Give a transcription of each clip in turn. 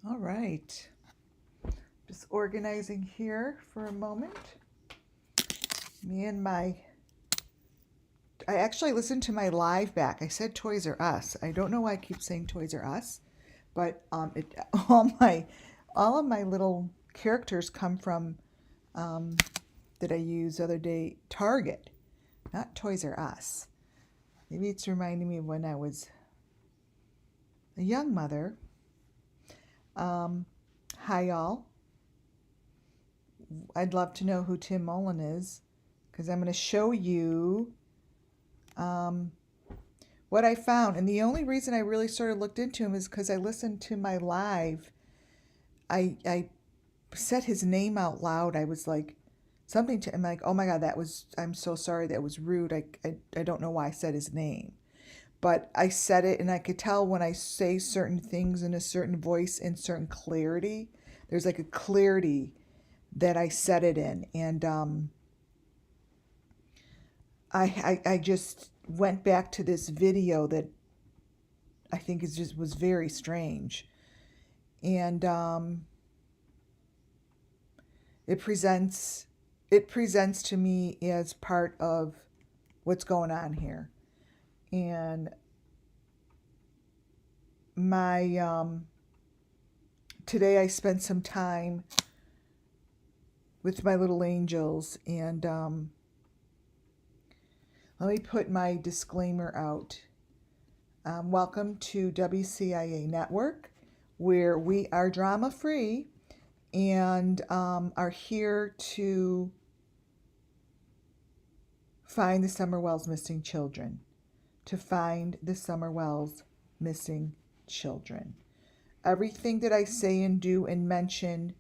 All right. Just organizing here for a moment. I actually listened to my live back. I said Toys R Us. I don't know why I keep saying Toys R Us, but all of my little characters come from that I used the other day, Target, not Toys R Us. Maybe it's reminding me of when I was a young mother. Hi, y'all. I'd love to know who Tim Mullen is because I'm going to show you what I found. And the only reason I really sort of looked into him is because I listened to my live. I said his name out loud. I was like, something to him like, oh my God, I'm so sorry, that was rude. I don't know why I said his name. But I said it, and I could tell when I say certain things in a certain voice and certain clarity, there's like a clarity that I said it in. And I just went back to this video that I think was very strange. And it presents to me as part of what's going on here. And today I spent some time with my little angels, and let me put my disclaimer out. Welcome to WCIA Network, where we are drama free and are here to find the Summerwells missing children. Everything that I say and do and mention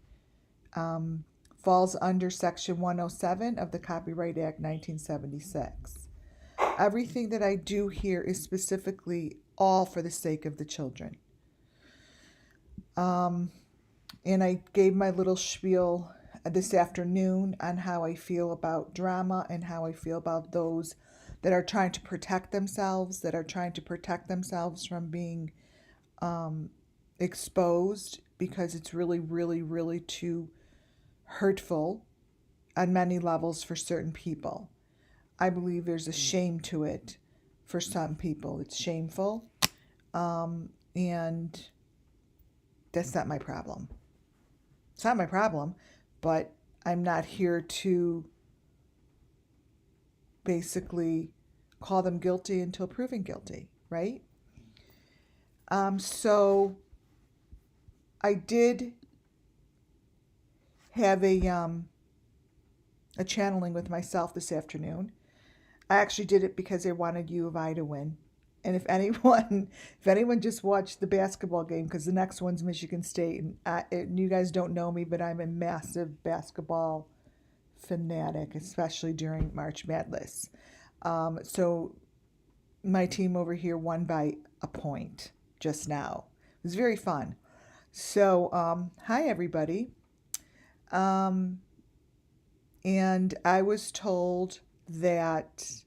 falls under Section 107 of the Copyright Act 1976. Everything that I do here is specifically all for the sake of the children. And I gave my little spiel this afternoon on how I feel about drama and how I feel about those that are trying to protect themselves, from being exposed, because it's really, really, really too hurtful on many levels for certain people. I believe there's a shame to it for some people. It's shameful, and that's not my problem. It's not my problem, but I'm not here to basically call them guilty until proven guilty, right? So I did have a channeling with myself this afternoon. I actually did it because I wanted U of I to win. And if anyone just watched the basketball game, because the next one's Michigan State, and you guys don't know me, but I'm a massive basketball fanatic, especially during March Madness. So my team over here won by a point just now. It was very fun. So hi everybody. And I was told that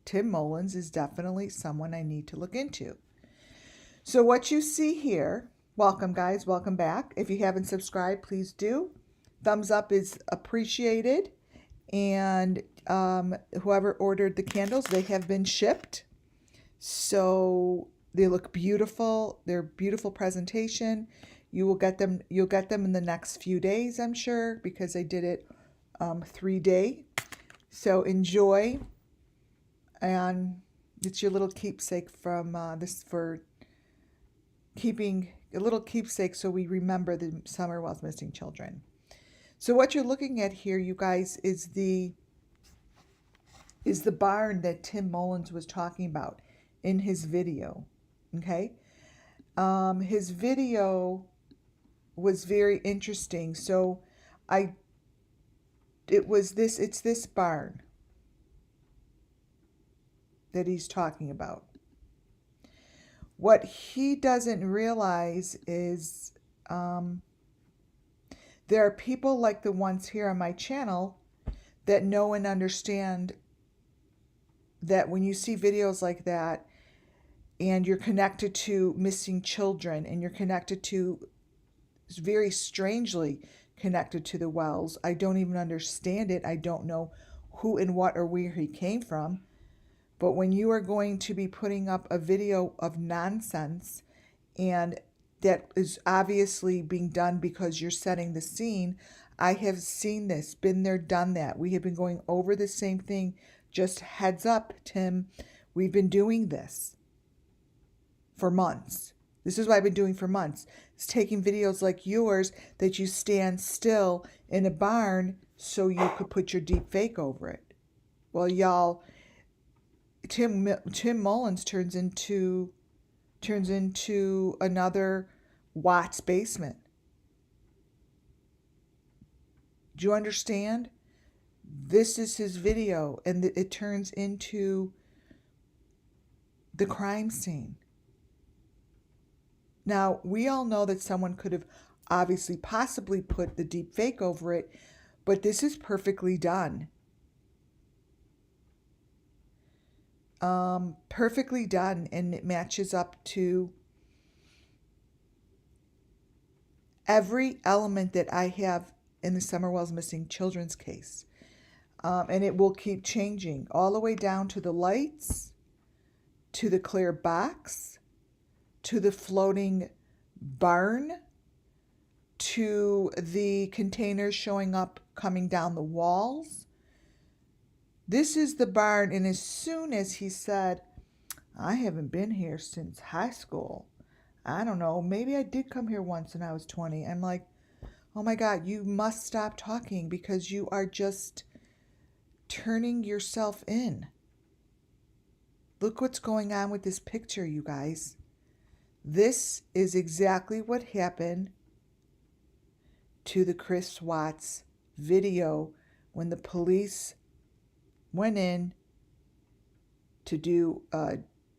Tim Mullins is definitely someone I need to look into. So what you see here, welcome guys, welcome back. If you haven't subscribed, please do. Thumbs up is appreciated. And whoever ordered the candles, they have been shipped. So they look beautiful. They're beautiful presentation. You'll get them in the next few days, I'm sure, because I did it 3-day. So enjoy. And it's your little keepsake from for keeping a little keepsake, so we remember the Summerwell's missing children. So what you're looking at here, you guys, is the barn that Tim Mullins was talking about in his video. Okay, his video was very interesting. So it's this barn that he's talking about. What he doesn't realize is there are people like the ones here on my channel that know and understand that when you see videos like that, and you're connected to missing children, and you're connected to, very strangely connected to the Wells. I don't even understand it. I don't know who and what or where he came from. But when you are going to be putting up a video of nonsense, and that is obviously being done because you're setting the scene, I have seen this, been there, done that. We have been going over the same thing. Just heads up, Tim, we've been doing this for months. This is what I've been doing for months. It's taking videos like yours that you stand still in a barn so you could put your deep fake over it. Well, y'all, Tim Mullins turns into another Watts basement. Do you understand? This is his video, and it turns into the crime scene. Now, we all know that someone could have obviously possibly put the deep fake over it, but this is perfectly done. Perfectly done, and it matches up to every element that I have in the Summer Wells Missing Children's case. And it will keep changing all the way down to the lights, to the clear box, to the floating barn, to the containers showing up coming down the walls. This is the barn, and as soon as he said, I haven't been here since high school. I don't know, maybe I did come here once when I was 20. I'm like, oh my God, you must stop talking because you are just turning yourself in. Look what's going on with this picture, you guys. This is exactly what happened to the Chris Watts video when the police went in to do a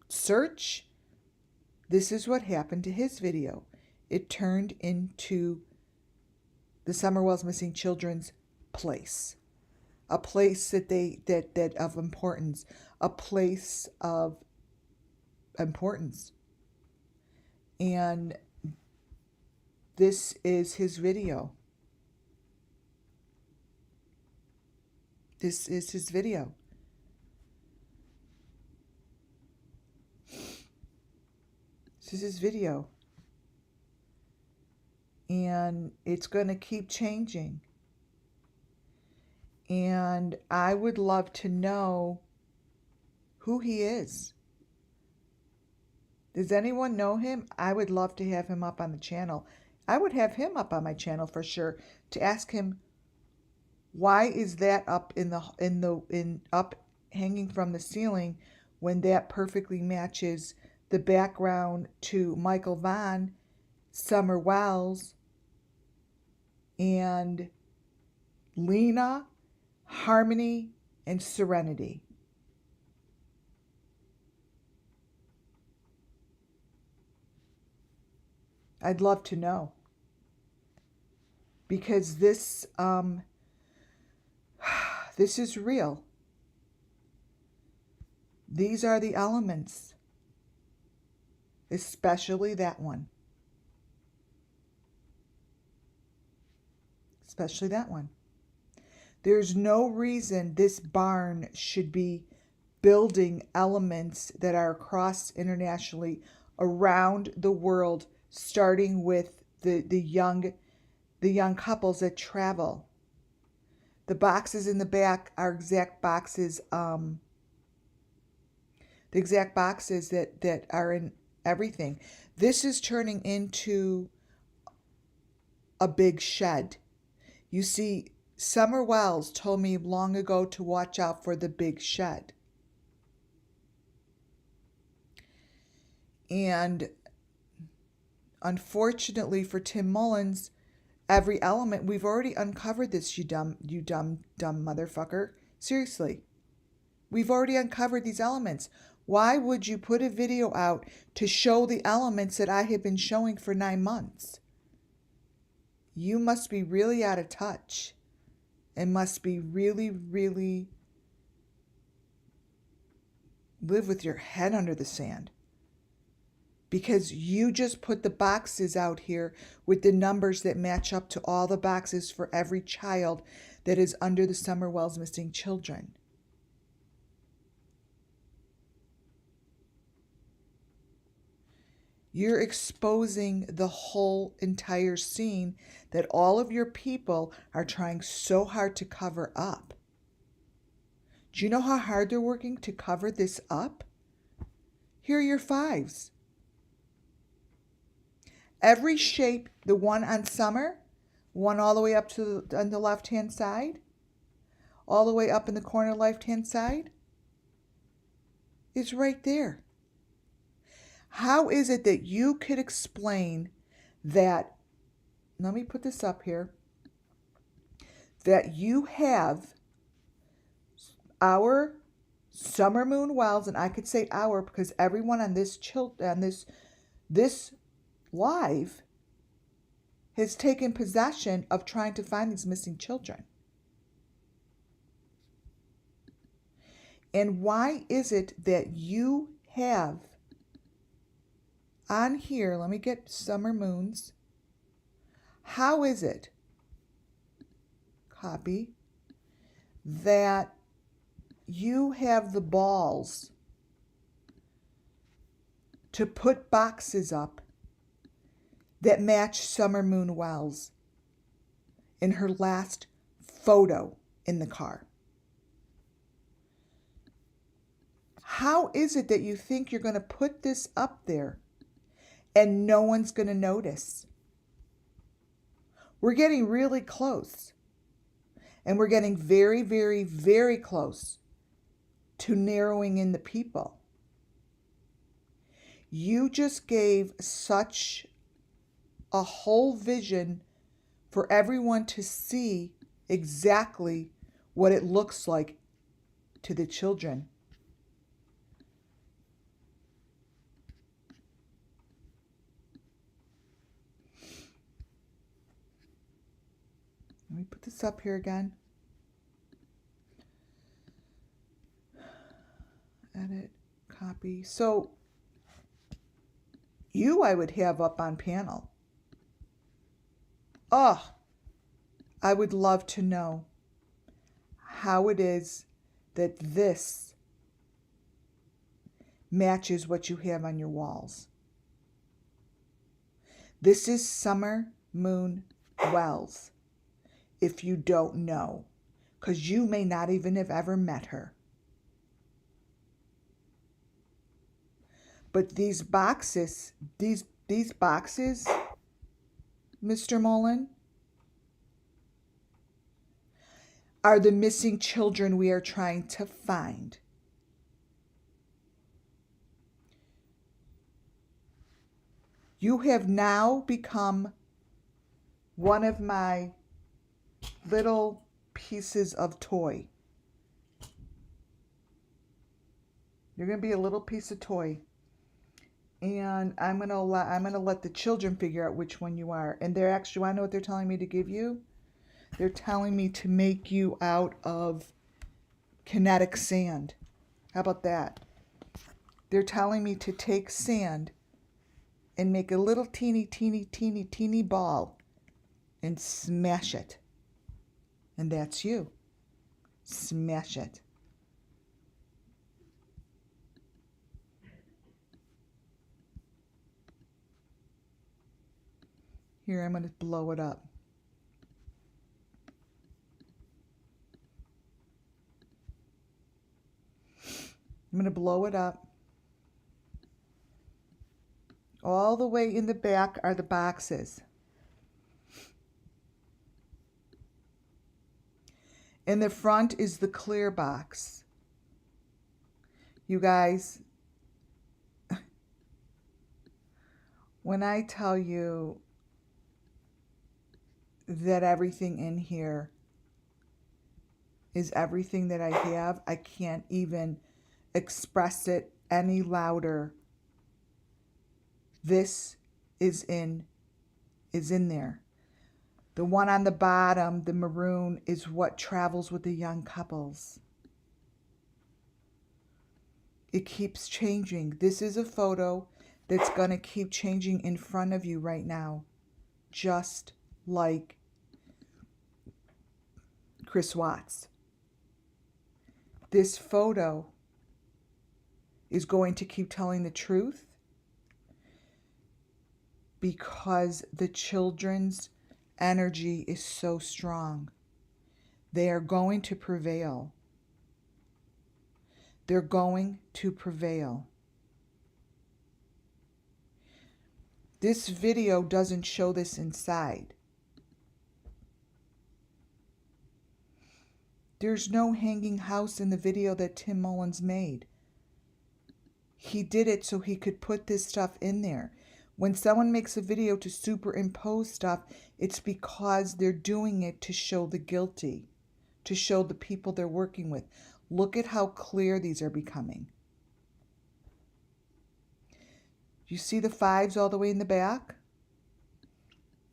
search. This is what happened to his video. It turned into the Summer Wells Missing Children's place. A place that of importance. A place of importance. And this is his video. This is his video. This is his video. And it's going to keep changing. And I would love to know who he is. Does anyone know him? I would love to have him up on the channel. I would have him up on my channel for sure to ask him, why is that up up hanging from the ceiling when that perfectly matches the background to Michael Vaughn, Summer Wells, and Lena, Harmony, and Serenity. I'd love to know. Because this is real. These are the elements. Especially that one. Especially that one. There's no reason this barn should be building elements that are across internationally around the world, starting with the young couples that travel. The boxes in the back are exact boxes, the exact boxes that are in everything. This is turning into a big shed. You see, Summer Wells told me long ago to watch out for the big shed. And unfortunately for Tim Mullins, every element, we've already uncovered this, you dumb motherfucker. Seriously. We've already uncovered these elements. Why would you put a video out to show the elements that I have been showing for 9 months? You must be really out of touch. And must be really, really live with your head under the sand. because you just put the boxes out here with the numbers that match up to all the boxes for every child that is under the Summer Wells Missing Children. You're exposing the whole entire scene that all of your people are trying so hard to cover up. Do you know how hard they're working to cover this up? Here are your 5s. Every shape, the one on Summer, one all the way up to on the left-hand side, all the way up in the corner left-hand side, is right there. How is it that you could explain that, let me put this up here, that you have our Summer Moon Wells, and I could say our because everyone on this this live has taken possession of trying to find these missing children. And why is it that you have on here, let me get Summer Moons. How is it, copy, that you have the balls to put boxes up that match Summer Moon Wells in her last photo in the car? How is it that you think you're going to put this up there and no one's going to notice? We're getting really close. And we're getting very, very, very close to narrowing in the people. You just gave such a whole vision for everyone to see exactly what it looks like to the children. Let me put this up here again. Edit, copy. So you I would have up on panel. Oh, I would love to know how it is that this matches what you have on your walls. This is Summer Moon Wells, if you don't know, because you may not even have ever met her. But these boxes, these boxes, Mr. Mullen, are the missing children we are trying to find. You have now become one of my little pieces of toy. You're going to be a little piece of toy. And I'm gonna let the children figure out which one you are. And they're actually, I know what they're telling me to give you. They're telling me to make you out of kinetic sand. How about that? They're telling me to take sand and make a little teeny ball and smash it. And that's you. Smash it. Here, I'm going to blow it up. I'm going to blow it up. All the way in the back are the boxes. In the front is the clear box. You guys, when I tell you that everything in here is everything that I have, I can't even express it any louder. This is in there. The one on the bottom, the maroon, is what travels with the young couples. It keeps changing. This is a photo that's going to keep changing in front of you right now, just like Chris Watts. This photo is going to keep telling the truth because the children's energy is so strong. They are going to prevail. They're going to prevail. This video doesn't show this inside. There's no hanging house in the video that Tim Mullins made. He did it so he could put this stuff in there. When someone makes a video to superimpose stuff, it's because they're doing it to show the guilty, to show the people they're working with. Look at how clear these are becoming. Do you see the 5s all the way in the back?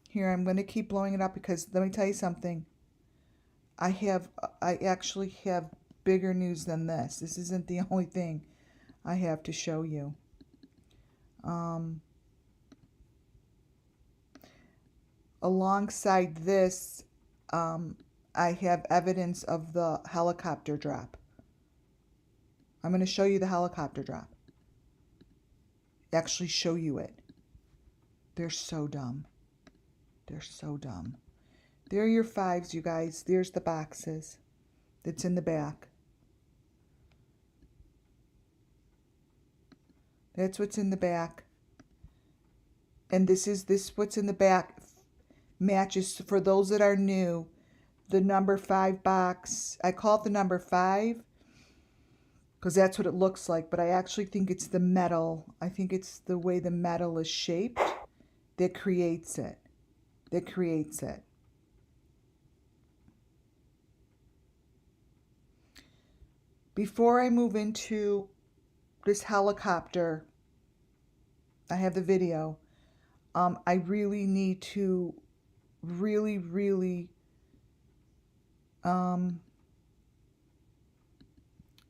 Here, I'm going to keep blowing it up because let me tell you something. I actually have bigger news than this. This isn't the only thing I have to show you. Alongside this, I have evidence of the helicopter drop. I'm going to show you the helicopter drop. Actually show you it. They're so dumb. They're so dumb. There are your 5s, you guys. There's the boxes that's in the back. That's what's in the back. And this what's in the back matches, for those that are new, the number 5 box. I call it the number 5 because that's what it looks like, but I actually think it's the metal. I think it's the way the metal is shaped that creates it. That creates it. Before I move into this helicopter, I have the video. I really need to really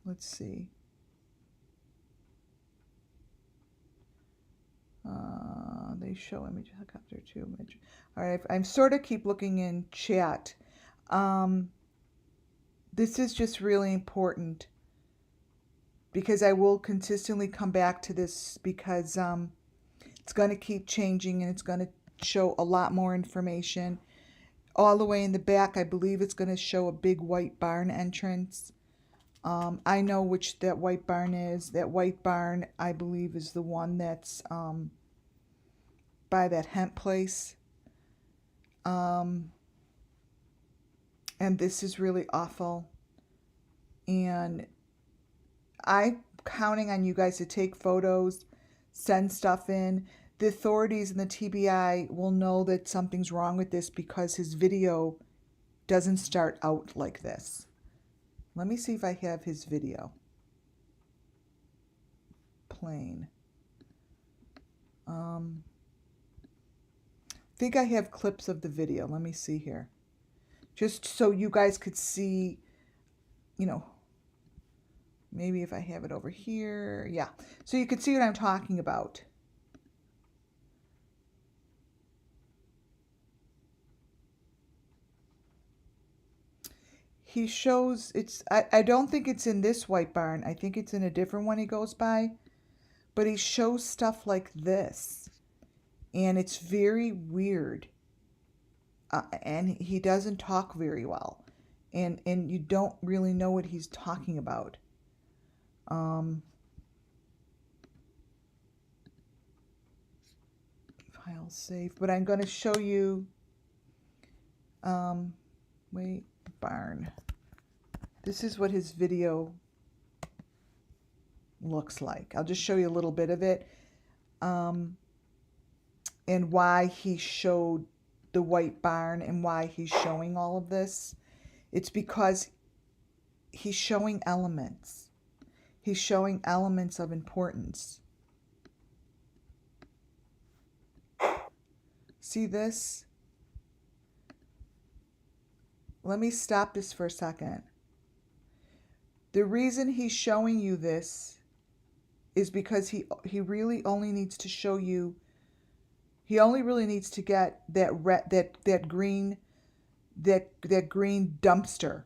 let's see. They show image helicopter 2 image. All right, I'm sort of keep looking in chat. This is just really important because I will consistently come back to this because it's going to keep changing and it's going to show a lot more information. All the way in the back, I believe it's going to show a big white barn entrance. I know which that white barn is. That white barn, I believe, is the one that's by that hemp place. And this is really awful. And I'm counting on you guys to take photos, send stuff in. The authorities and the TBI will know that something's wrong with this because his video doesn't start out like this. Let me see if I have his video. Plain. I think I have clips of the video. Let me see here. Just so you guys could see, you know, maybe if I have it over here. Yeah. So you could see what I'm talking about. He shows I don't think it's in this white barn. I think it's in a different one he goes by. But he shows stuff like this. And it's very weird. And he doesn't talk very well. And you don't really know what he's talking about. File save. But I'm going to show you. Wait, barn. This is what his video looks like. I'll just show you a little bit of it. And why he showed the white barn and why he's showing all of this. It's because he's showing elements. He's showing elements of importance. See this? Let me stop this for a second. The reason he's showing you this is because he really only needs to show you, he only really needs to get that green dumpster.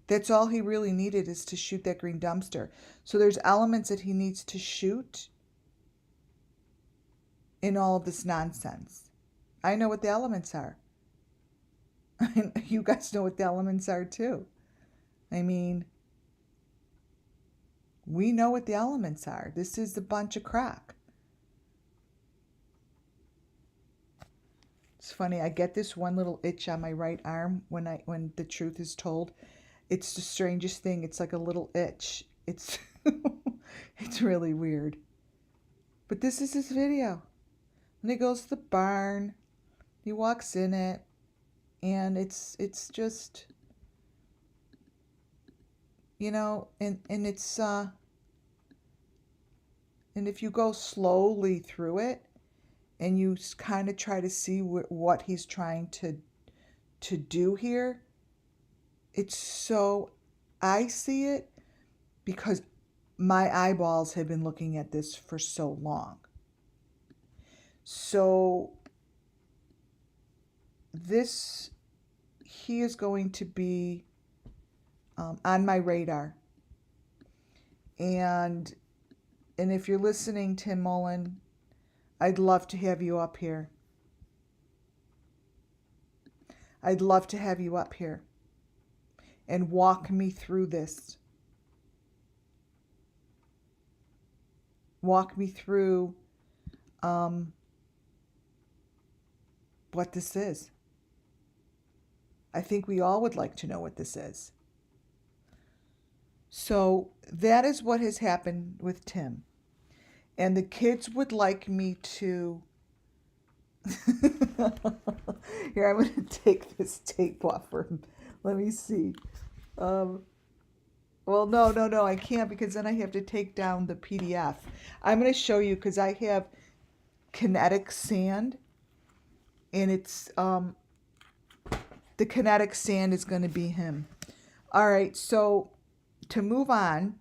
That's all he really needed, is to shoot that green dumpster. So there's elements that he needs to shoot in all of this nonsense. I know what the elements are. You guys know what the elements are too. I mean, we know what the elements are. This is a bunch of crap. It's funny, I get this one little itch on my right arm when the truth is told. It's the strangest thing. It's like a little itch. It's it's really weird. But this is his video. When he goes to the barn, he walks in it, and it's just, you know, and it's and if you go slowly through it and you kind of try to see what he's trying to do here, it's so, I see it because my eyeballs have been looking at this for so long. So this, he is going to be on my radar. And if you're listening, Tim Mullen, I'd love to have you up here. I'd love to have you up here and walk me through this. Walk me through what this is. I think we all would like to know what this is. So that is what has happened with Tim. And the kids would like me to... Here, I'm going to take this tape off for him. Let me see. Well, no, I can't, because then I have to take down the PDF. I'm going to show you, because I have kinetic sand, and it's the kinetic sand is going to be him. All right, so to move on,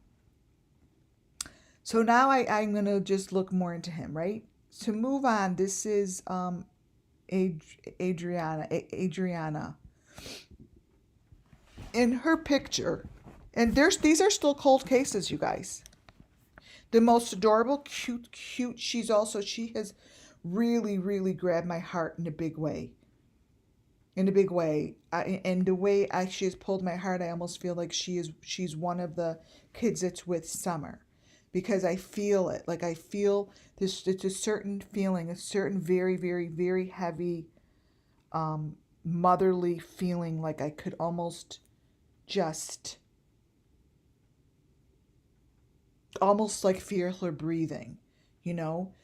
so now I'm going to just look more into him, right? To move on, this is Adriana. In her picture, and these are still cold cases, you guys. The most adorable, cute, she has really, really grabbed my heart in a big way. And the way she has pulled my heart, I almost feel like she's one of the kids that's with Summer, because I feel it. Like, I feel this. It's a certain feeling, a certain very, very, very heavy, motherly feeling. Like I could almost like feel her breathing, you know.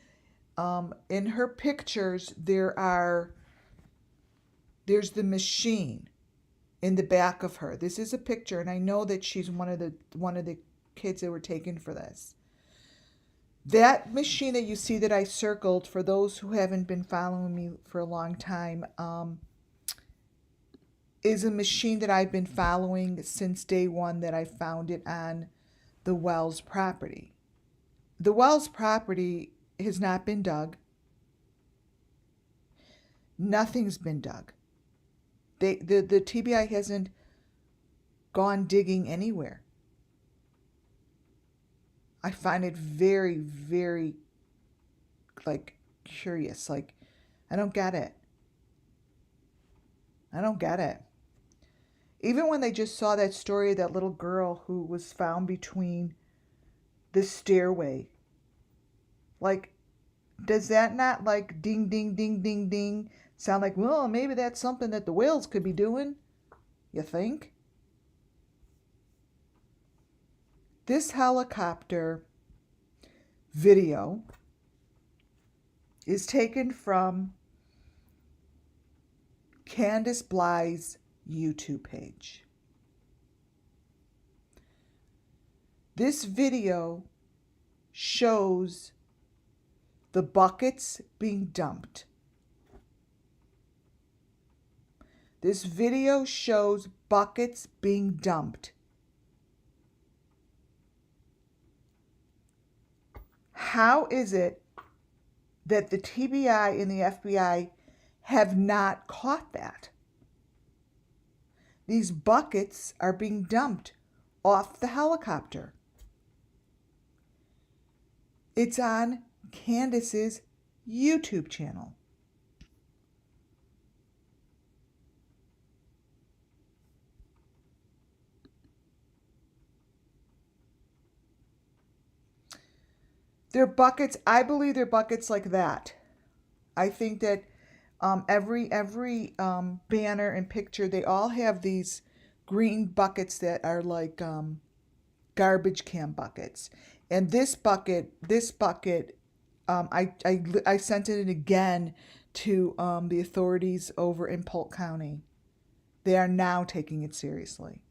In her pictures, there's the machine in the back of her. This is a picture, and I know that she's one of the kids that were taken for this. That machine that you see that I circled, for those who haven't been following me for a long time, is a machine that I've been following since day one that I found it on the Wells property. The Wells property has not been dug. Nothing's been dug. The TBI hasn't gone digging anywhere. I find it very, very, like, curious. Like, I don't get it. Even when they just saw that story of that little girl who was found between the stairway, like, does that not, like, ding, ding, ding, ding, ding, sound like, well, maybe that's something that the Wales could be doing? You think? This helicopter video is taken from Candace Bly's YouTube page. This video shows the buckets being dumped. This video shows buckets being dumped. how is it that the TBI and the FBI have not caught that? These buckets are being dumped off the helicopter. It's on Candace's YouTube channel. They're buckets. I believe they're buckets like that. I think that every banner and picture, they all have these green buckets that are like garbage can buckets. And this bucket, I sent it again to the authorities over in Polk County. They are now taking it seriously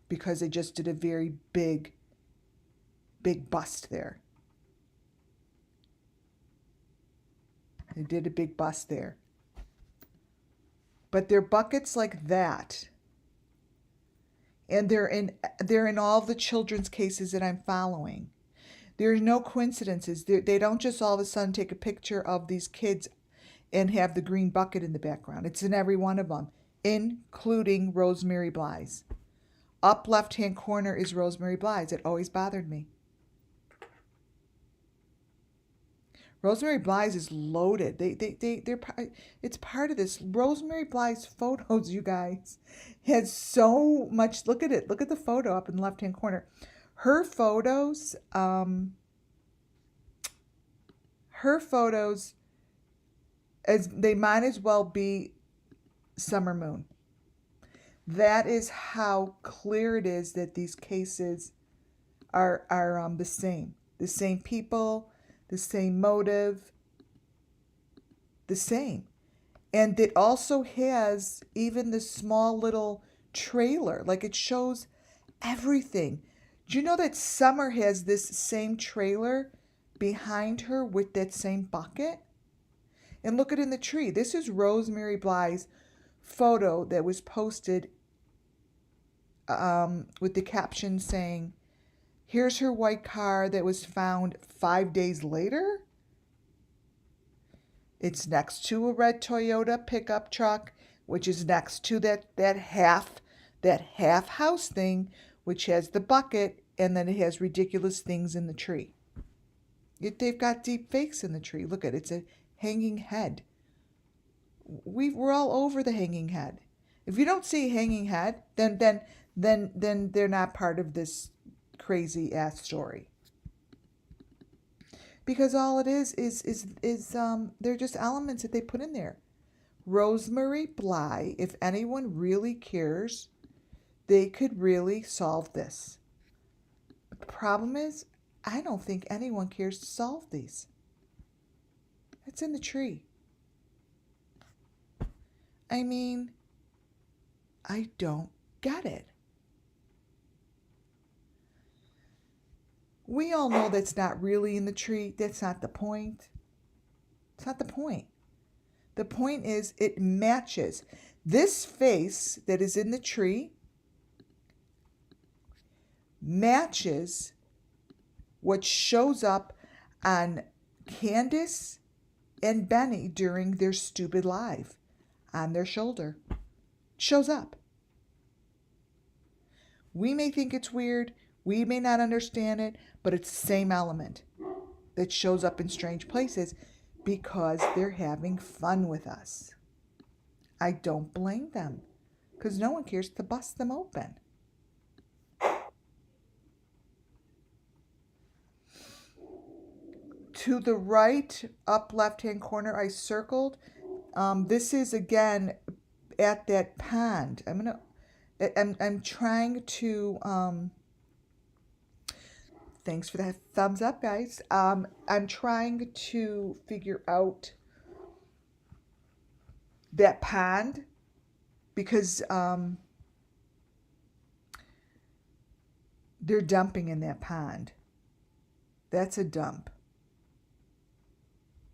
because they just did a very big bust there. They did a big bust there. But they're buckets like that. And they're in all the children's cases that I'm following. There's no coincidences. They don't just all of a sudden take a picture of these kids and have the green bucket in the background. It's in every one of them, including Rosemary Bly's. Up left-hand corner is Rosemary Bly's. It always bothered me. Rosemary Bly's is loaded. It's part of this. Rosemary Bly's photos, you guys, has so much. Look at it. Look at the photo up in the left-hand corner. Her photos, as they might as well be Summer Moon. That is how clear it is that these cases are the same. The same people, the same motive, the same. And it also has even the small little trailer. Like it shows everything. Do you know that Summer has this same trailer behind her with that same bucket? And look at it in the tree. This is Rosemary Bly's photo that was posted with the caption saying, "Here's her white car that was found 5 days later." It's next to a red Toyota pickup truck, which is next to that half house thing, which has the bucket, and then it has ridiculous things in the tree. They've got deep fakes in the tree. Look at it. It's a hanging head. We're all over the hanging head. If you don't see a hanging head, then they're not part of this crazy ass story. Because all it is they're just elements that they put in there. Rosemary Bly, if anyone really cares, they could really solve this. The problem is, I don't think anyone cares to solve these. It's in the tree. I mean, I don't get it. We all know that's not really in the tree. That's not the point. It's not the point. The point is it matches. This face that is in the tree matches what shows up on Candace and Benny during their stupid live on their shoulder. It shows up. We may think it's weird. We may not understand it, but it's the same element that shows up in strange places because they're having fun with us. I don't blame them because no one cares to bust them open. To the right, up left-hand corner, I circled. This is again at that pond. I'm trying to. Thanks for that thumbs up, guys. I'm trying to figure out that pond because they're dumping in that pond. That's a dump.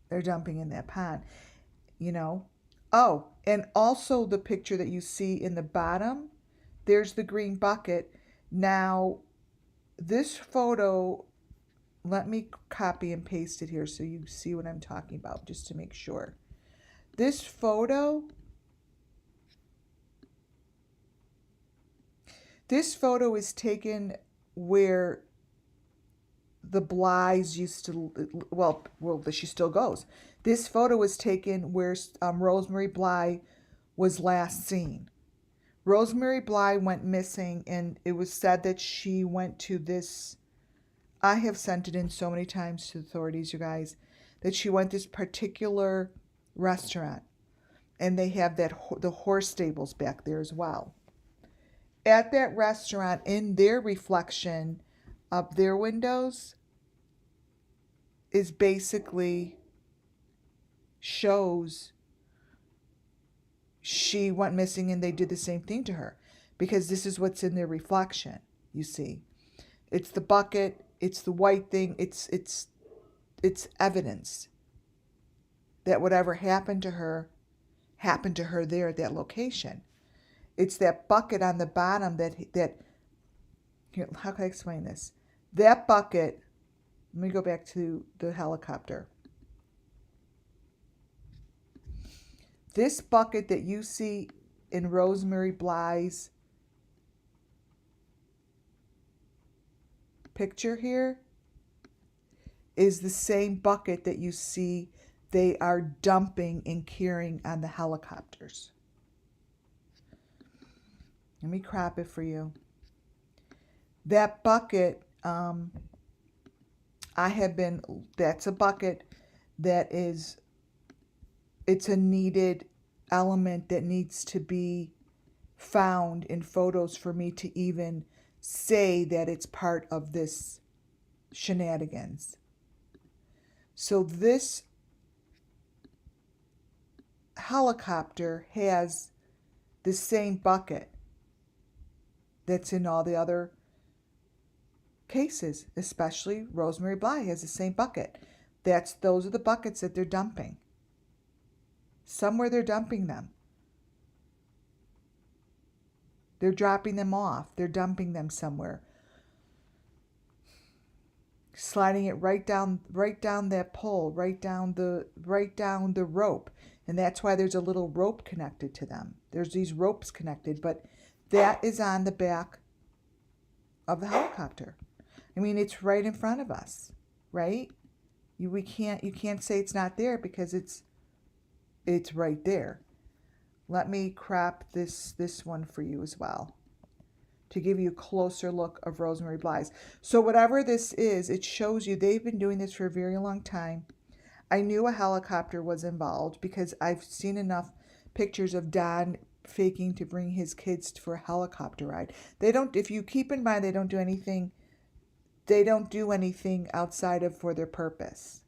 They're dumping in that pond, you know. Oh, and also the picture that you see in the bottom, there's the green bucket. Now, this photo let me copy and paste it here so you see what I'm talking about, just to make sure. This photo is taken where the Bly's used to, well, she still goes. This photo was taken where Rosemary Bly was last seen. Rosemary Bly went missing, and it was said that she went to this, I have sent it in so many times to the authorities, you guys, that she went to this particular restaurant, and they have the horse stables back there as well. At that restaurant, in their reflection of their windows, is basically shows she went missing and they did the same thing to her, because this is what's in their reflection. You see, it's the bucket, it's the white thing, it's evidence that whatever happened to her there at that location. It's that bucket on the bottom that here, how can I explain this? That bucket, let me go back to the helicopter. This bucket that you see in Rosemary Bly's picture here is the same bucket that you see they are dumping and carrying on the helicopters. Let me crop it for you. That bucket, that's a bucket that is, it's a needed element that needs to be found in photos for me to even say that it's part of this shenanigans. So this helicopter has the same bucket that's in all the other cases, especially Rosemary Bly has the same bucket. Those are the buckets that they're dumping. Somewhere they're dumping them. They're dropping them off. They're dumping them somewhere. Sliding it right down that pole, right down the rope. And that's why there's a little rope connected to them. There's these ropes connected, but that is on the back of the helicopter. I mean, it's right in front of us, right? You can't say it's not there, because it's right there. Let me crop this one for you as well, to give you a closer look of Rosemary Bly's. So whatever this is, it shows you they've been doing this for a very long time. I knew a helicopter was involved because I've seen enough pictures of Don faking to bring his kids for a helicopter ride. They don't, if you keep in mind, they don't do anything outside of for their purpose.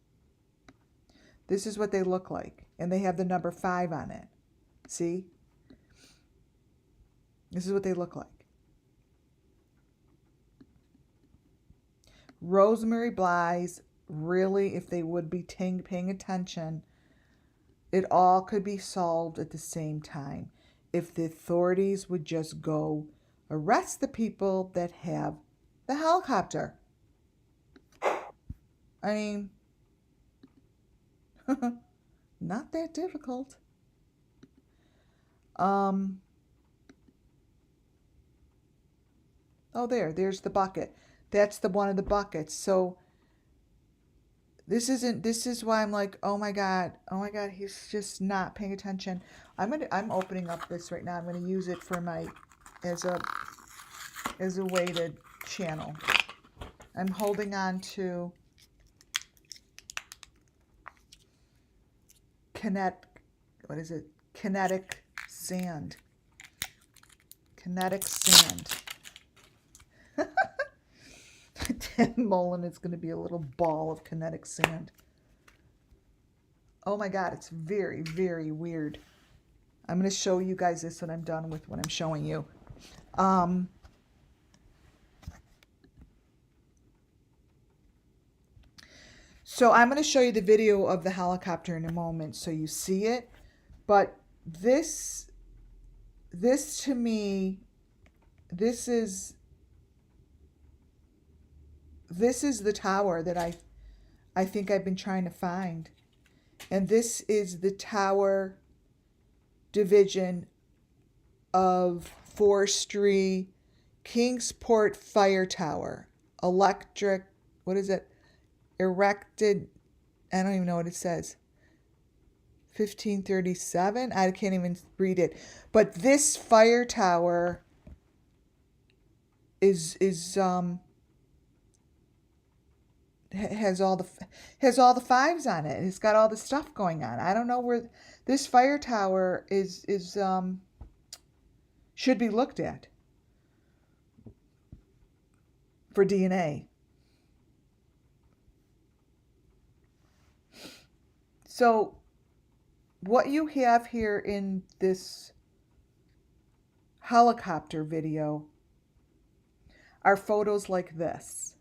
This is what they look like, and they have the number 5 on it. See? This is what they look like. Rosemary Bly's, really, if they would be paying attention, it all could be solved at the same time if the authorities would just go arrest the people that have the helicopter. I mean, not that difficult. Oh, there's the bucket. That's one of the buckets. So this is why I'm like, oh my God, he's just not paying attention. I'm opening up this right now. I'm going to use it for as a weighted channel. I'm holding on to kinetic sand. Kinetic sand. Dan Mullen is going to be a little ball of kinetic sand. Oh my God, it's very, very weird. I'm going to show you guys this when I'm done with what I'm showing you. So I'm going to show you the video of the helicopter in a moment so you see it. But this to me, this is this is the tower that I think I've been trying to find. And this is the tower division of forestry, Kingsport Fire Tower, electric, what is it? Erected, I don't even know what it says. 1537? I can't even read it. But this fire tower is has all the fives on it. It's got all the stuff going on. I don't know where this fire tower is should be looked at for DNA. So what you have here in this helicopter video are photos like this.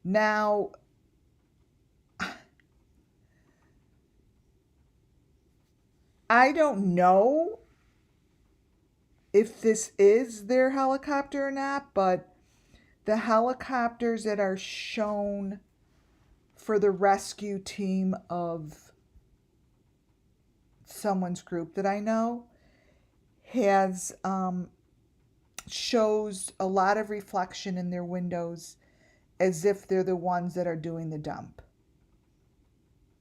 Now, I don't know if this is their helicopter or not, but the helicopters that are shown for the rescue team of someone's group that I know has shows a lot of reflection in their windows as if they're the ones that are doing the dump.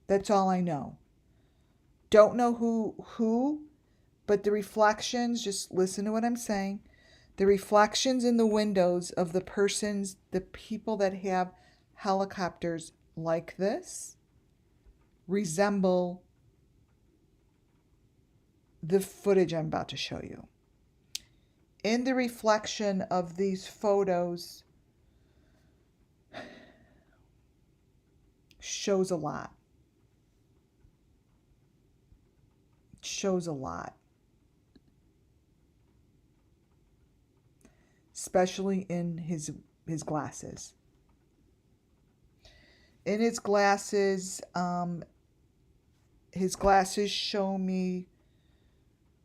That's all I know. Don't know who, but the reflections, just listen to what I'm saying. The reflections in the windows of the people that have helicopters like this resemble the footage I'm about to show you. In the reflection of these photos shows a lot. Shows a lot. Especially in his glasses. In his glasses show me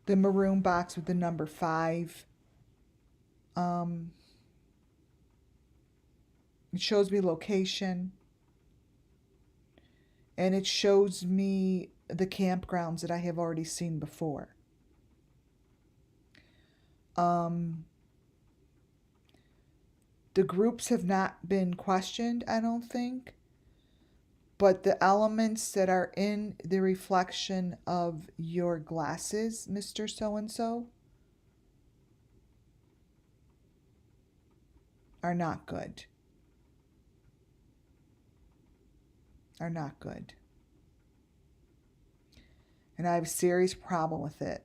the maroon box with the number 5. It shows me location. And it shows me the campgrounds that I have already seen before. The groups have not been questioned, I don't think. But the elements that are in the reflection of your glasses, Mr. So-and-so, are not good. Are not good. And I have a serious problem with it.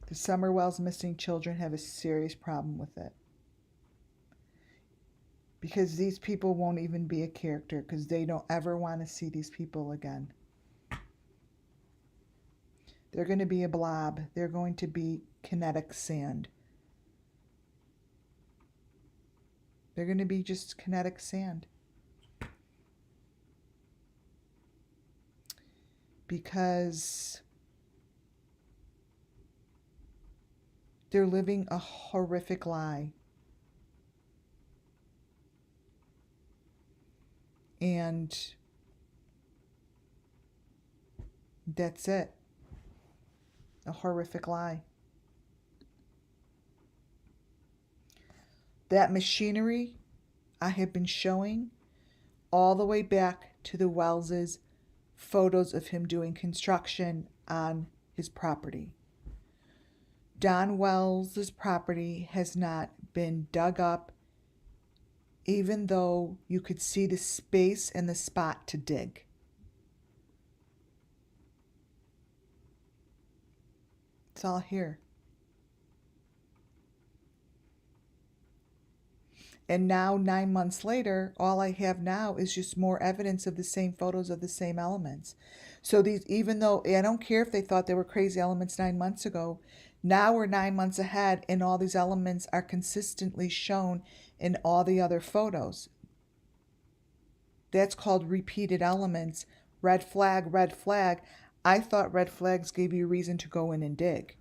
The Summerwells missing children have a serious problem with it. Because these people won't even be a character, because they don't ever want to see these people again. They're going to be a blob. They're going to be kinetic sand. They're going to be just kinetic sand. Because they're living a horrific lie. And that's it. A horrific lie. That machinery I have been showing all the way back to the Wells's photos of him doing construction on his property. Don Wells's property has not been dug up, even though you could see the space and the spot to dig. It's all here. And now, 9 months later, all I have now is just more evidence of the same photos of the same elements. So these, even though I don't care if they thought they were crazy elements 9 months ago, now we're 9 months ahead and all these elements are consistently shown in all the other photos. That's called repeated elements. Red flag, red flag. I thought red flags gave you a reason to go in and dig.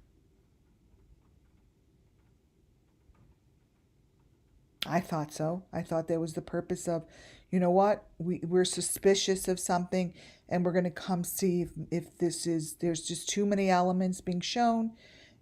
I thought so. I thought that was the purpose of, you know what, we're suspicious of something and we're going to come see if this is, there's just too many elements being shown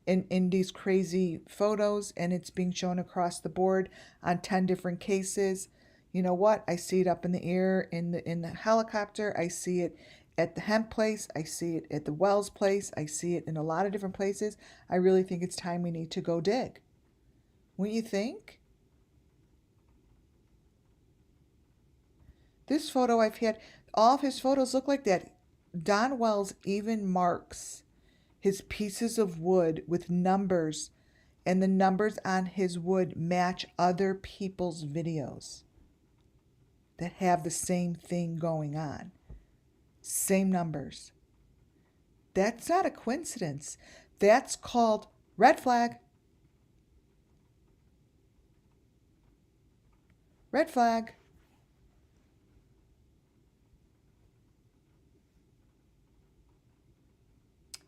in these crazy photos, and it's being shown across the board on 10 different cases. You know what? I see it up in the air in the helicopter. I see it at the hemp place. I see it at the Wells place. I see it in a lot of different places. I really think it's time we need to go dig. Wouldn't you think? This photo I've had, all of his photos look like that. Don Wells even marks his pieces of wood with numbers, and the numbers on his wood match other people's videos that have the same thing going on. Same numbers. That's not a coincidence. That's called red flag. Red flag.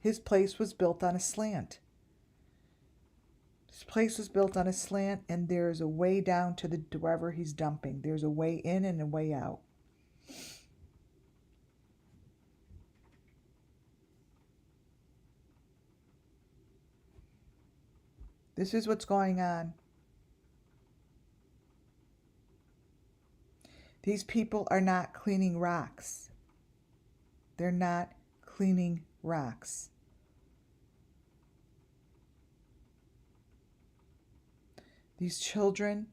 His place was built on a slant. His place was built on a slant, and there's a way down to wherever he's dumping. There's a way in and a way out. This is what's going on. These people are not cleaning rocks. They're not cleaning rocks. These children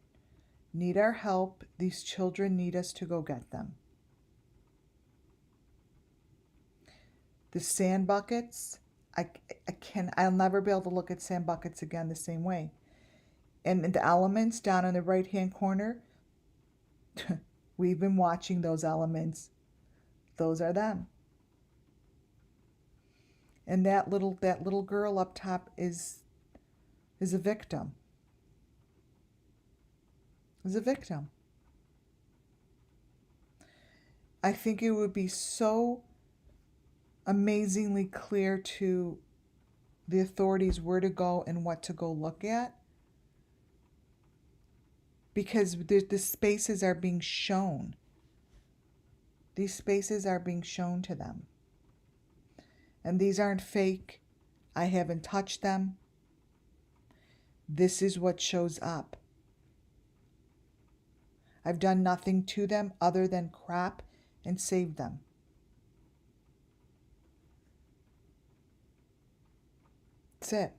need our help. These children need us to go get them. The sand buckets, I'll never be able to look at sand buckets again the same way. And the elements down in the right-hand corner, we've been watching those elements. Those are them. And that little girl up top is a victim. Is a victim. I think it would be so amazingly clear to the authorities where to go and what to go look at, because the spaces are being shown. These spaces are being shown to them. And these aren't fake. I haven't touched them. This is what shows up. I've done nothing to them other than crap and save them. That's it.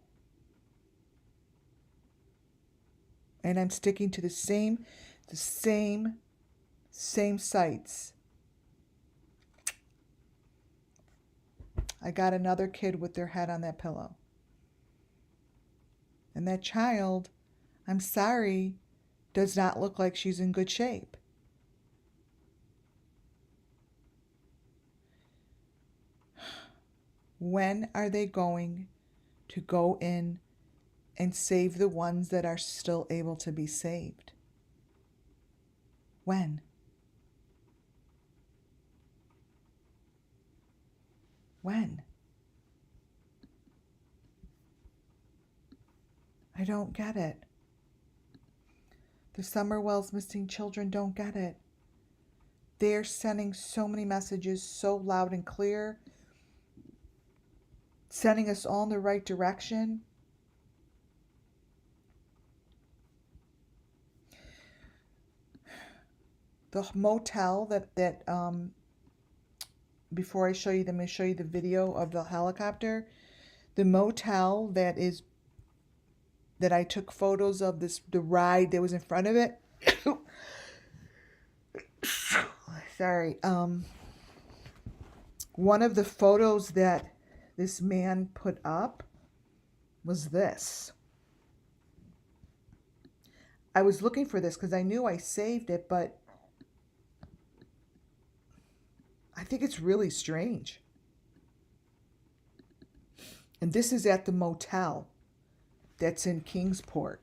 And I'm sticking to the same sites. I got another kid with their head on that pillow. And that child, I'm sorry, does not look like she's in good shape. When are they going to go in and save the ones that are still able to be saved? When? When? I don't get it. The Summerwells missing children don't get it. They're sending so many messages so loud and clear, sending us all in the right direction. The motel that before I show you them, I'm going to show you the video of the helicopter. The motel that I took photos of, the ride that was in front of it. Sorry. One of the photos that this man put up was this. I was looking for this because I knew I saved it, but I think it's really strange. And this is at the motel that's in Kingsport.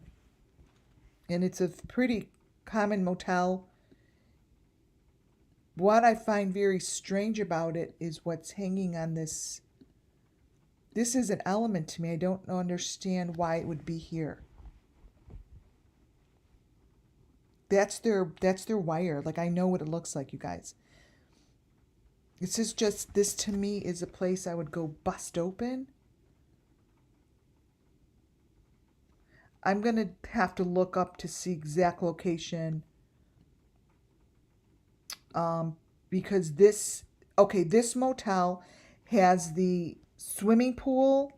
And it's a pretty common motel what I find very strange about it is what's hanging on this. This is an element to me. I don't understand why it would be here. That's their wire. Like, I know what it looks like, you guys. This to me is a place I would go bust open. I'm going to have to look up to see exact location. Because this motel has the swimming pool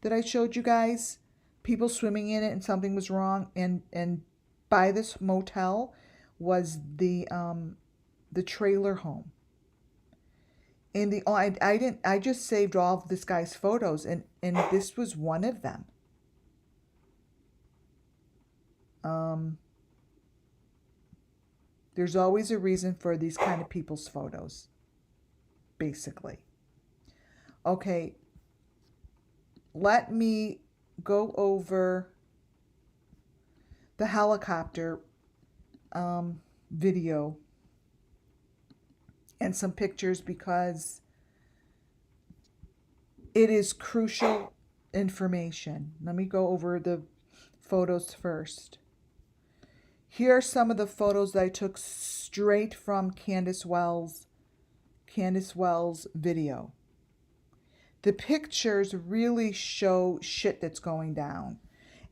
that I showed you guys. People swimming in it and something was wrong. And by this motel was the trailer home. And I just saved all of this guy's photos, and this was one of them. There's always a reason for these kind of people's photos, basically. Okay, let me go over the helicopter video and some pictures, because it is crucial information. Let me go over the photos first. Here are some of the photos that I took straight from Candace Wells' video. The pictures really show shit that's going down.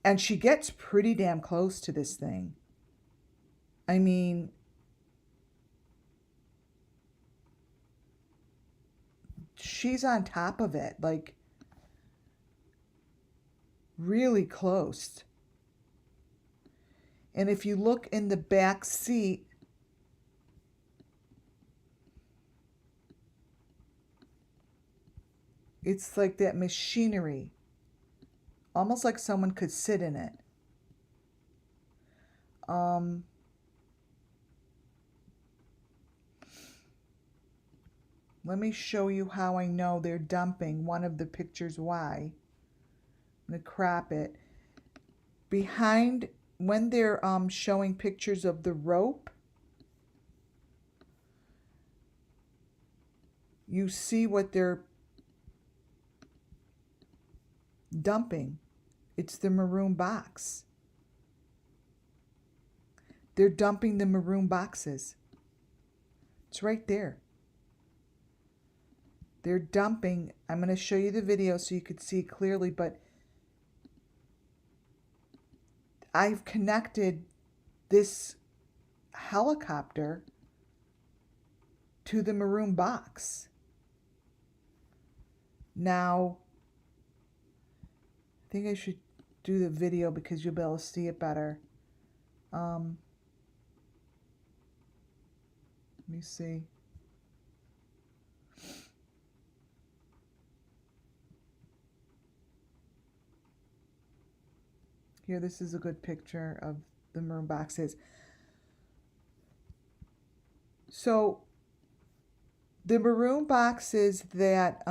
And she gets pretty damn close to this thing. I mean, she's on top of it, like really close. And if you look in the back seat, it's like that machinery, almost like someone could sit in it. Let me show you how I know they're dumping one of the pictures. Why? I'm going to crop it. Behind, when they're showing pictures of the rope, you see what they're dumping. It's the maroon box. They're dumping the maroon boxes. It's right there. They're dumping. I'm going to show you the video so you could see clearly, but I've connected this helicopter to the maroon box. Now, I think I should do the video because you'll be able to see it better. Let me see. Here, this is a good picture of the maroon boxes. So, the maroon boxes that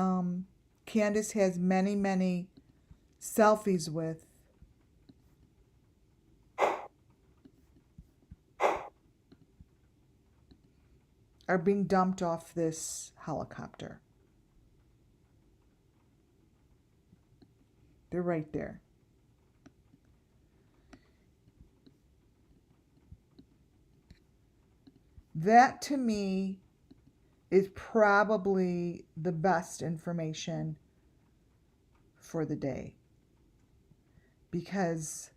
Candace has many, many selfies with are being dumped off this helicopter. They're right there. That, to me, is probably the best information for the day, because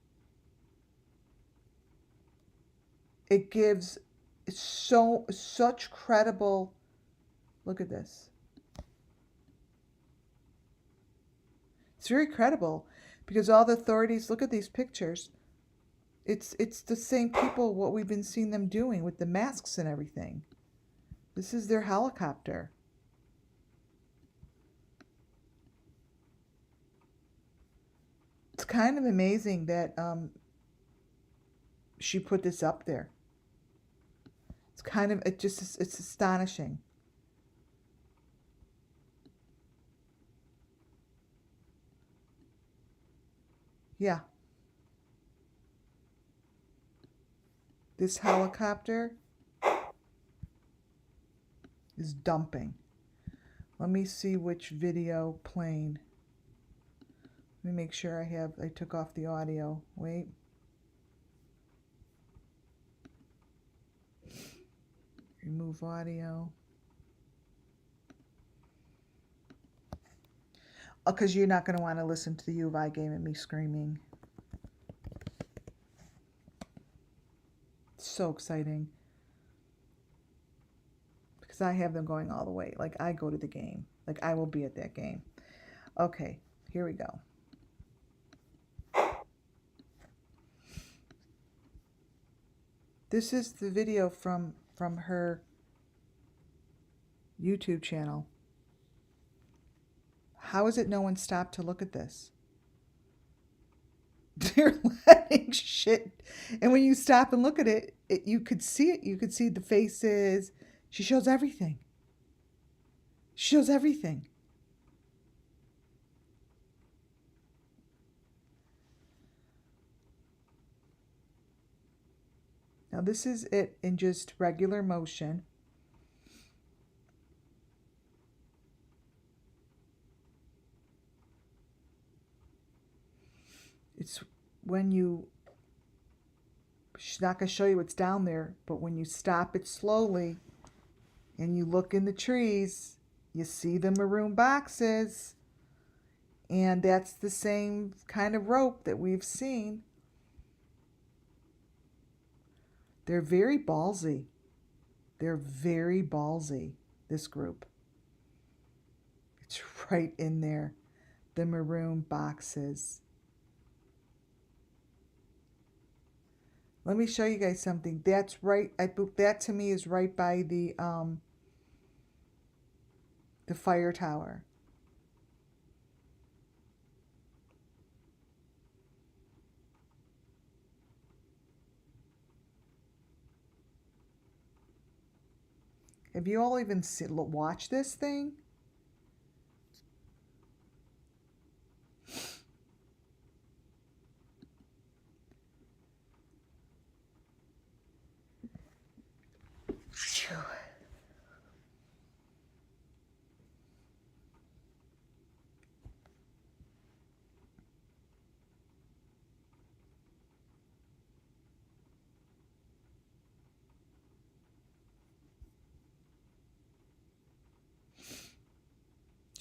it gives such credible. Look at this. It's very credible because all the authorities, look at these pictures. It's the same people, what we've been seeing them doing with the masks and everything. This is their helicopter. It's kind of amazing that she put this up there. It's kind of, it's astonishing. Yeah. This helicopter is dumping. Let me see which video playing. Let me make sure I took off the audio. Wait. Remove audio. Oh, because you're not going to want to listen to the U of I game and me screaming. So exciting. Because I have them going all the way. Like, I go to the game. Like, I will be at that game. Okay, here we go. This is the video from her YouTube channel. How is it no one stopped to look at this? They're letting shit. And when you stop and look at it, you could see it. You could see the faces. She shows everything. She shows everything. Now this is it in just regular motion. It's when she's not going to show you what's down there, but when you stop it slowly and you look in the trees, you see the maroon boxes. And that's the same kind of rope that we've seen. They're very ballsy. They're very ballsy, this group. It's right in there. The maroon boxes. Let me show you guys something. That's right. That to me is right by the fire tower. Have you all even watched this thing?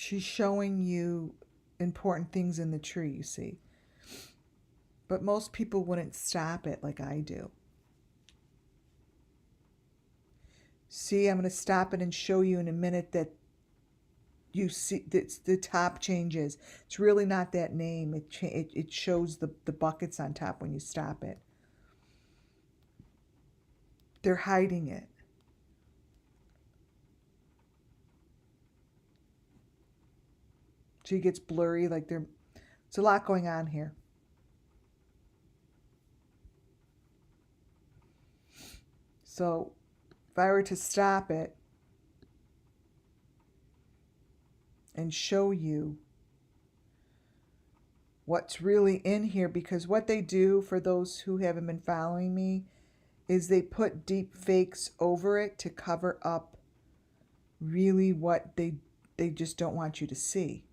She's showing you important things in the tree, you see. But most people wouldn't stop it like I do. See, I'm going to stop it and show you in a minute that you see the top changes. It's really not that name. It shows the buckets on top when you stop it. They're hiding it. She gets blurry, like there's a lot going on here. So if I were to stop it and show you what's really in here, because what they do, for those who haven't been following me, is they put deep fakes over it to cover up really what they just don't want you to see.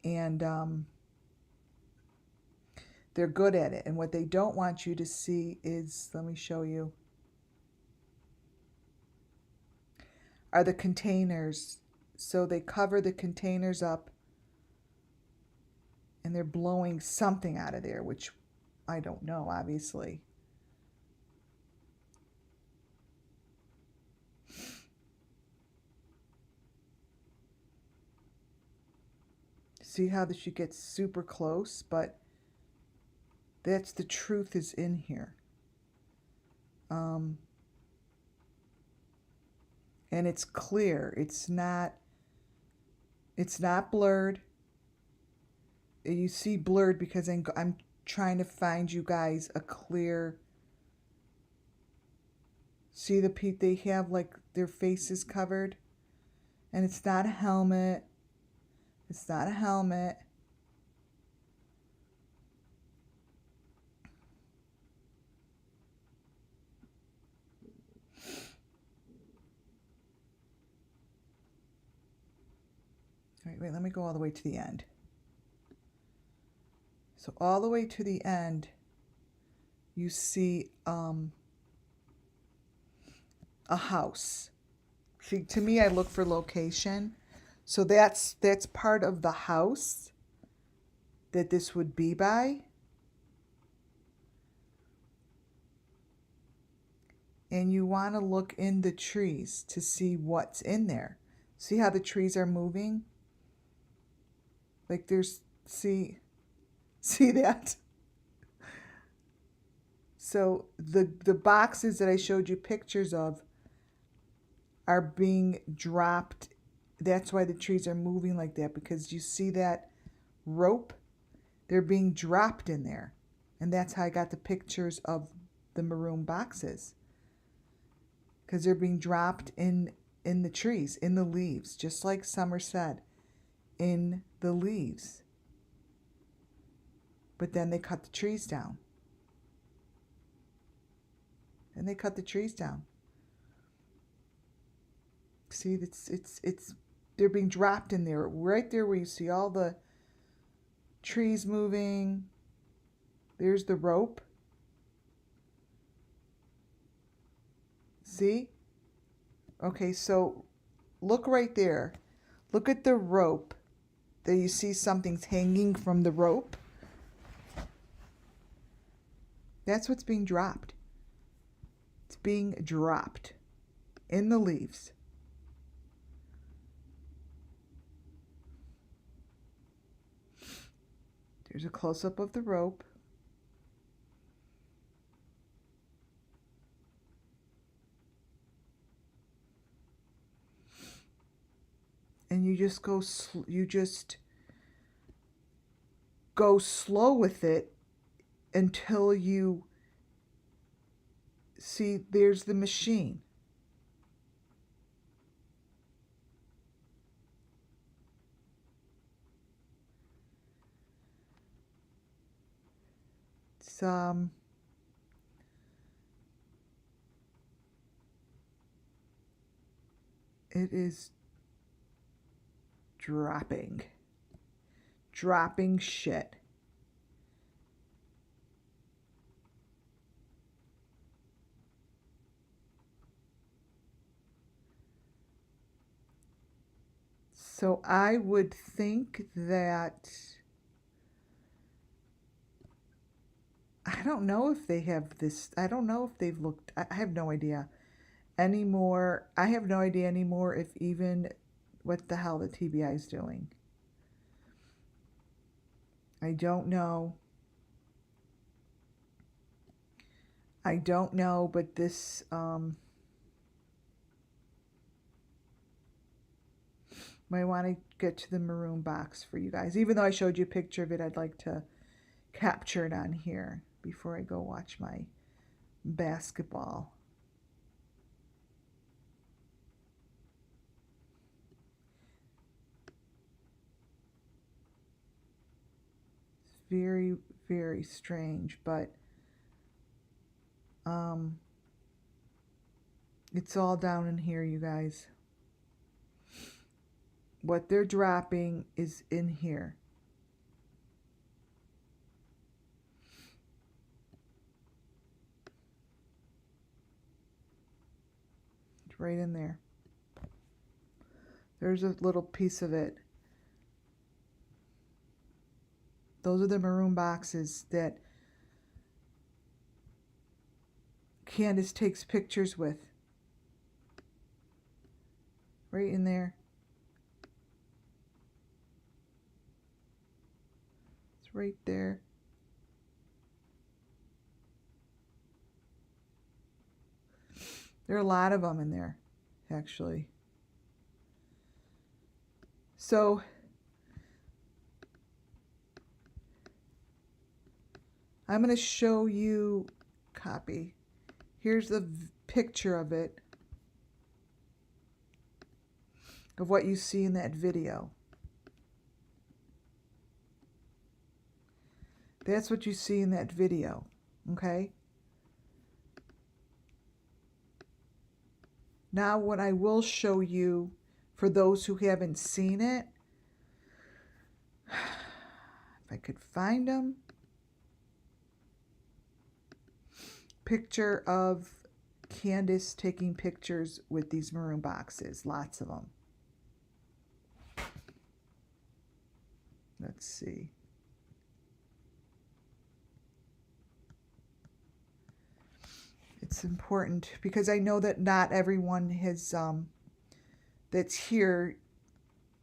And they're good at it. And what they don't want you to see is, let me show you, are the containers. So they cover the containers up and they're blowing something out of there, which I don't know, obviously. See how she gets super close, but that's the truth is in here. And it's clear. It's not blurred. You see blurred because I'm trying to find you guys a clear. See they have like their faces covered, and it's not a helmet. It's not a helmet. Wait, let me go all the way to the end. So all the way to the end, you see a house. See, to me, I look for location. So that's part of the house that this would be by. And you want to look in the trees to see what's in there. See how the trees are moving? Like there's, see that? So the boxes that I showed you pictures of are being dropped. That's why the trees are moving like that, because you see that rope? They're being dropped in there. And that's how I got the pictures of the maroon boxes. Because they're being dropped in the trees, in the leaves, just like Summer said, in the leaves. But then they cut the trees down. And they cut the trees down. See, it's they're being dropped in there, right there where you see all the trees moving. There's the rope. See? Okay, so look right there. Look at the rope. There you see something's hanging from the rope. That's what's being dropped. It's being dropped in the leaves. There's a close-up of the rope. And you just go slow with it until you see there's the machine. It's it is dropping shit. So I would think that, I don't know if they have this, I don't know if they've looked, I have no idea anymore. I have no idea anymore if even what the hell the TBI is doing. I don't know. I don't know, but this, might want to get to the maroon box for you guys. Even though I showed you a picture of it, I'd like to capture it on here before I go watch my basketball. It's very, very strange, but it's all down in here, you guys. What they're dropping is in here. It's right in there. There's a little piece of it. Those are the maroon boxes that Candace takes pictures with. Right in there. It's right there. There are a lot of them in there, actually. So I'm going to show you, copy. Here's the picture of it, of what you see in that video. That's what you see in that video, okay? Now what I will show you, for those who haven't seen it, If I could find them. Picture of Candace taking pictures with these maroon boxes. Lots of them. Let's see. It's important because I know that not everyone has that's here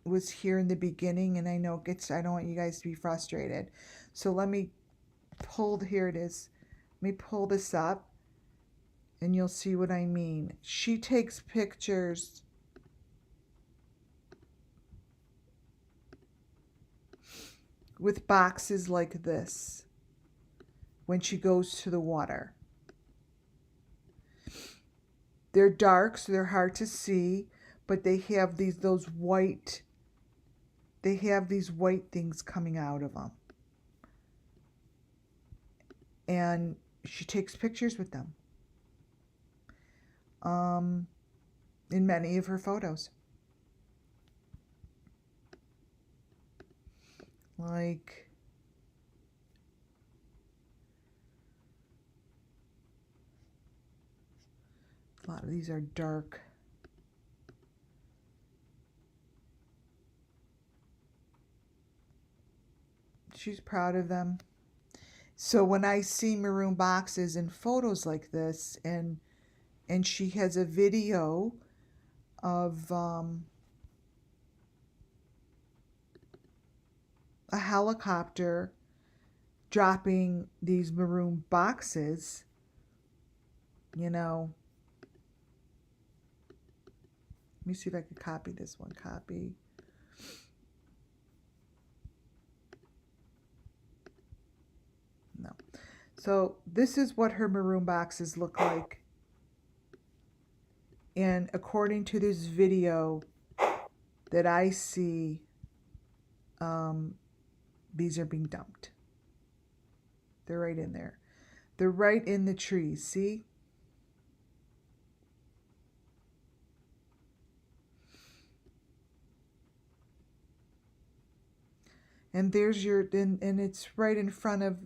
was here in the beginning, and I know I don't want you guys to be frustrated. So let me here it is. Let me pull this up and you'll see what I mean. She takes pictures with boxes like this when she goes to the water. They're dark, so they're hard to see, but they have these white things coming out of them. And she takes pictures with them. In many of her photos. Like a lot of these are dark. She's proud of them. So when I see maroon boxes in photos like this, and she has a video of a helicopter dropping these maroon boxes, you know. Let me see if I can copy this one. Copy. No. So this is what her maroon boxes look like. And according to this video that I see, these are being dumped. They're right in there. They're right in the trees, see? And there's your, and it's right in front of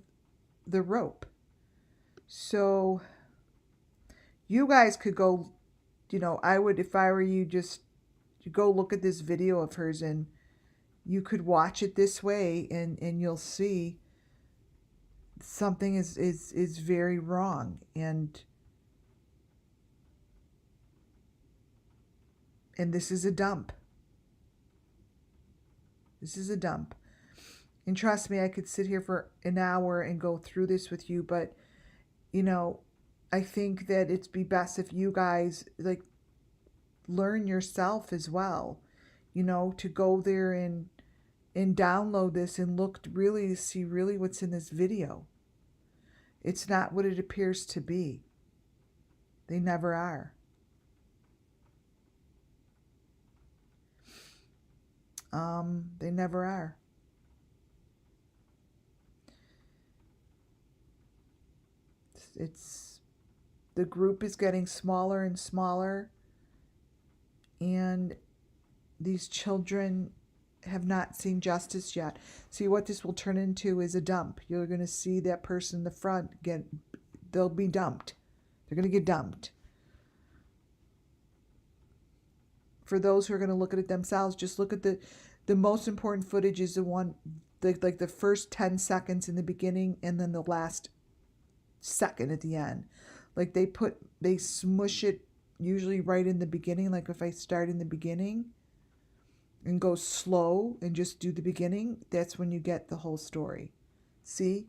the rope. So you guys could go, you know, I would, if I were you, just go look at this video of hers, and you could watch it this way, and you'll see something is very wrong. And this is a dump. This is a dump. And trust me, I could sit here for an hour and go through this with you, but, you know, I think that it'd be best if you guys, like, learn yourself as well, you know, to go there and download this and look really to see really what's in this video. It's not what it appears to be. They never are. They never are. It's the group is getting smaller and smaller, and these children have not seen justice yet. See, what this will turn into is a dump. You're going to see that person in the front they'll be dumped. They're going to get dumped. For those who are going to look at it themselves, just look at the most important footage is the one, like the first 10 seconds in the beginning, and then the last second at the end. Like they smush it usually right in the beginning. Like if I start in the beginning and go slow and just do the beginning, that's when you get the whole story. See?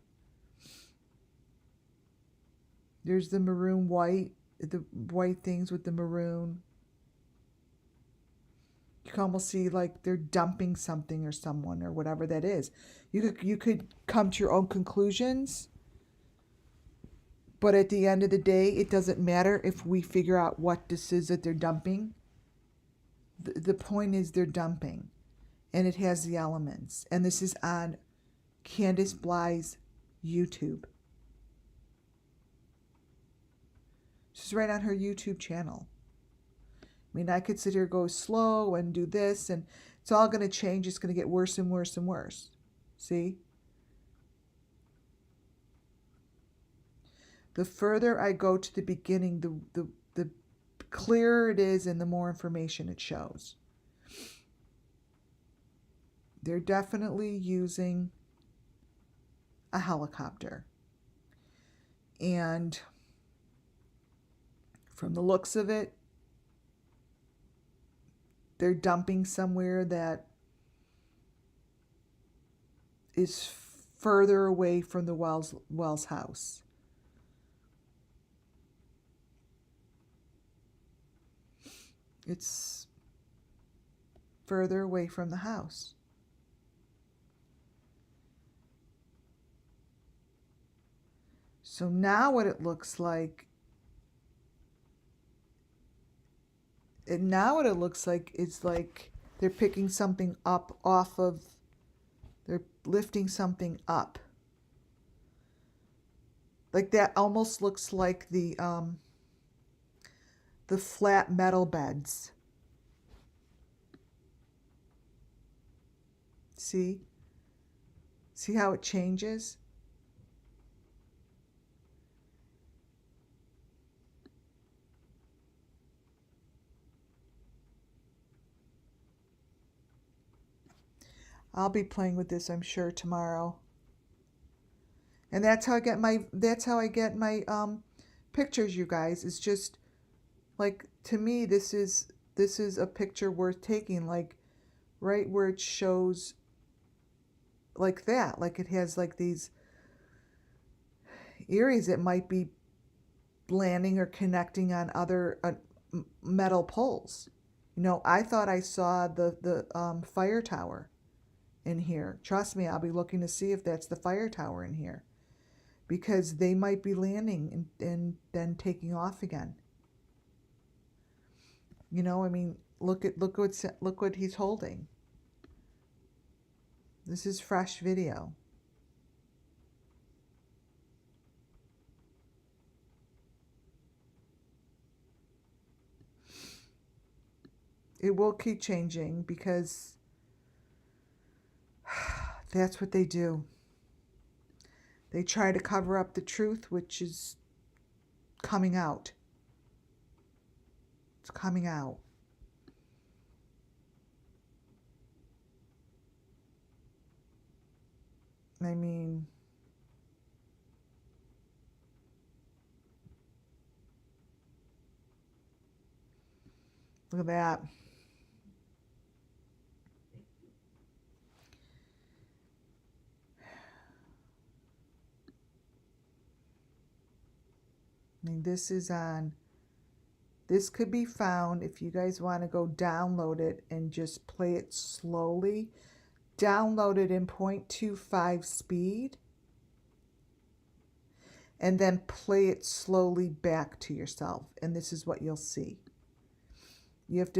There's the maroon white, the white things with the maroon. You can almost see like they're dumping something or someone or whatever that is. You could come to your own conclusions. But at the end of the day, it doesn't matter if we figure out what this is that they're dumping. The point is they're dumping. And it has the elements. And this is on Candace Bly's YouTube. This is right on her YouTube channel. I mean, I could sit here, go slow and do this, and it's all going to change. It's going to get worse and worse and worse. See? The further I go to the beginning, the clearer it is and the more information it shows. They're definitely using a helicopter. And from the looks of it, they're dumping somewhere that is further away from the Wells house. It's further away from the house. So now what it looks like, is like they're picking something up off of, they're lifting something up. Like that almost looks like the flat metal beds. See? See how it changes? I'll be playing with this, I'm sure, tomorrow. And that's how I get my pictures, you guys. It's just like, to me, this is a picture worth taking, like right where it shows like that, like it has like these areas that might be landing or connecting on other metal poles. You know, I thought I saw the fire tower in here. Trust me, I'll be looking to see if that's the fire tower in here, because they might be landing and then taking off again. You know, I mean, look what he's holding. This is fresh video. It will keep changing because that's what they do. They try to cover up the truth, which is coming out. It's coming out. I mean, look at that. I mean, this could be found if you guys want to go download it and just play it slowly. Download it in 0.25 speed and then play it slowly back to yourself, and this is what you'll see. You've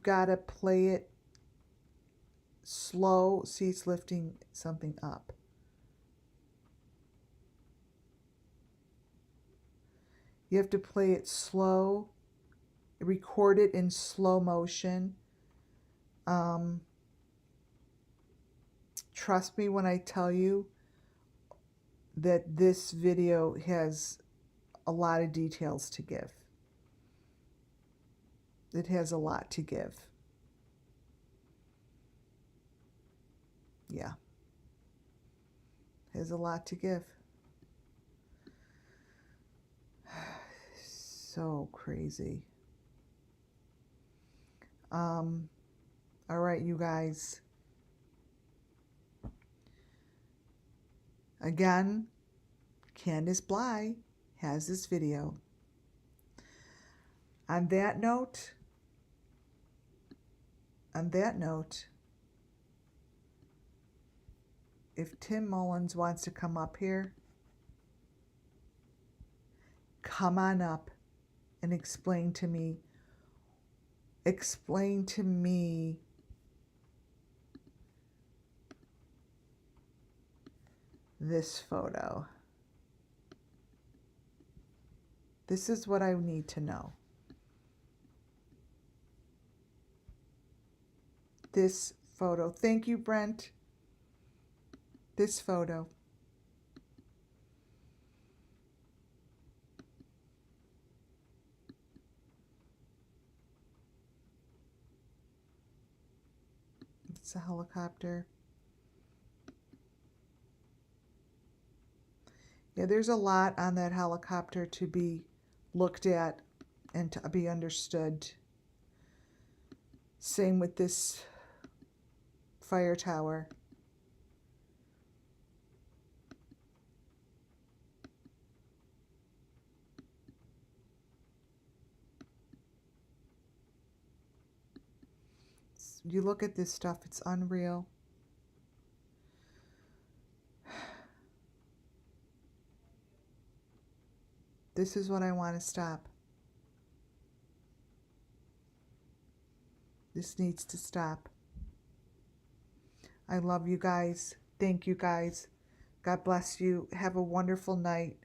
got to play it slow. See, it's lifting something up. You have to play it slow, record it in slow motion. Trust me when I tell you that this video has a lot of details to give. It has a lot to give. Yeah. It has a lot to give. So crazy. All right, you guys. Again, Candace Bly has this video. On that note, if Tim Mullins wants to come up here, come on up and explain to me this photo. This is what I need to know. This photo. Thank you, Brent. this photo. It's a helicopter. Yeah, there's a lot on that helicopter to be looked at and to be understood. Same with this fire tower. You look at this stuff, it's unreal. This is what I want to stop. This needs to stop. I love you guys. Thank you guys. God bless you. Have a wonderful night.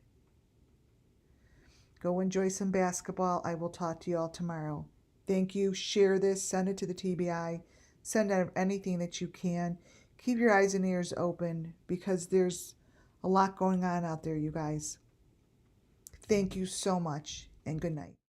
Go enjoy some basketball. I will talk to you all tomorrow. Thank you. Share this. Send it to the TBI. Send out anything that you can. Keep your eyes and ears open because there's a lot going on out there, you guys. Thank you so much and good night.